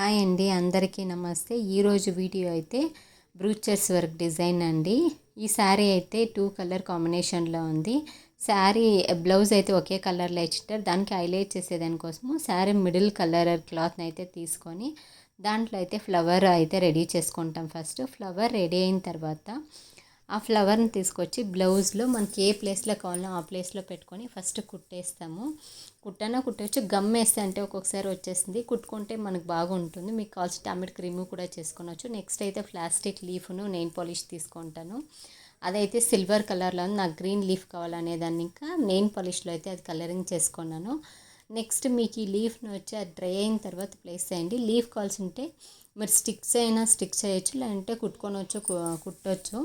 Hi అండి, అందరికీ నమస్తే. ఈరోజు వీడియో అయితే బ్రూచెస్ వర్క్ డిజైన్ అండి. ఈ శారీ అయితే 2 కలర్ కాంబినేషన్లో ఉంది. శారీ బ్లౌజ్ అయితే ఒకే కలర్లో ఇచ్చారు. దానికి హైలైట్ చేసేదానికోసము శారీ మిడిల్ కలర్ క్లాత్ని అయితే తీసుకొని దాంట్లో అయితే ఫ్లవర్ అయితే రెడీ చేసుకుంటాం. ఫస్ట్ ఫ్లవర్ రెడీ అయిన తర్వాత ఆ ఫ్లవర్ని తీసుకొచ్చి బ్లౌజ్లో మనకి ఏ ప్లేస్లో కావాలో ఆ ప్లేస్లో పెట్టుకొని ఫస్ట్ కుట్టేస్తాము. కుట్టచ్చు, గమ్ వేస్తే అంటే ఒక్కొక్కసారి వచ్చేసింది. కుట్టుకుంటే మనకు బాగుంటుంది. మీకు కావాల్సిన టమాటో రిమూవ్ కూడా చేసుకోవచ్చు. నెక్స్ట్ అయితే ప్లాస్టిక్ లీఫ్ను నెయిల్ పాలిష్ తీసుకుంటాను. అదైతే సిల్వర్ కలర్లో ఉంది. నాకు గ్రీన్ లీఫ్ కావాలనేదాన్ని ఇంకా నెయిల్ పాలిష్లో అయితే అది కలరింగ్ చేసుకున్నాను. నెక్స్ట్ మీకు ఈ లీఫ్ని వచ్చి అది డ్రై అయిన తర్వాత ప్లేస్ చేయండి. లీఫ్ కావాల్సి ఉంటే మీరు స్టిక్స్ అయినా స్టిక్ చేయొచ్చు, లేదంటే కుట్టొచ్చు.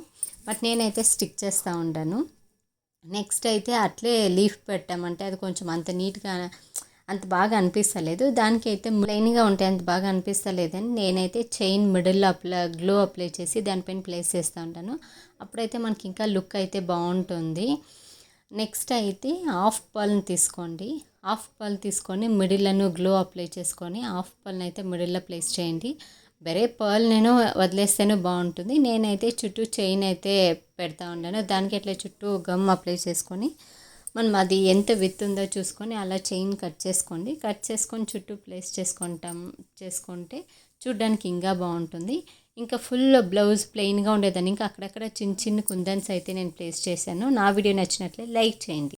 బట్ నేనైతే స్టిక్ చేస్తూ ఉంటాను. నెక్స్ట్ అయితే అట్లే లీఫ్ పెట్టామంటే అది కొంచెం అంత నీట్గా అంత బాగా అనిపిస్తలేదు. దానికైతే ప్లెయిన్గా ఉంటే అంత బాగా అనిపిస్తలేదని నేనైతే చైన్ మిడిల్లో గ్లో అప్లై చేసి దానిపైన ప్లేస్ చేస్తూ ఉంటాను. అప్పుడైతే మనకి ఇంకా లుక్ అయితే బాగుంటుంది. నెక్స్ట్ అయితే హాఫ్ పర్ల్ని తీసుకోండి. హాఫ్ పర్ల్ తీసుకొని మిడిల్లను గ్లో అప్లై చేసుకొని హాఫ్ పర్ల్ని అయితే మిడిల్లో ప్లేస్ చేయండి. బరే పర్ల్ నేను వదిలేస్తేనే బాగుంటుంది. నేనైతే చుట్టూ చైన్ అయితే పెడతా ఉన్నాను. దానికి అట్లా చుట్టూ గమ్ అప్లై చేసుకొని మనం అది ఎంత విత్ ఉందో చూసుకొని అలా చైన్ కట్ చేసుకొని చుట్టూ ప్లేస్ చేసుకుంటే చూడ్డానికి ఇంకా బాగుంటుంది. ఇంకా ఫుల్ బ్లౌజ్ ప్లెయిన్గా ఉండేదాన్ని ఇంకా అక్కడక్కడ చిన్న చిన్న కుందన్స్ అయితే నేను ప్లేస్ చేశాను. నా వీడియో నచ్చినట్లే లైక్ చేయండి.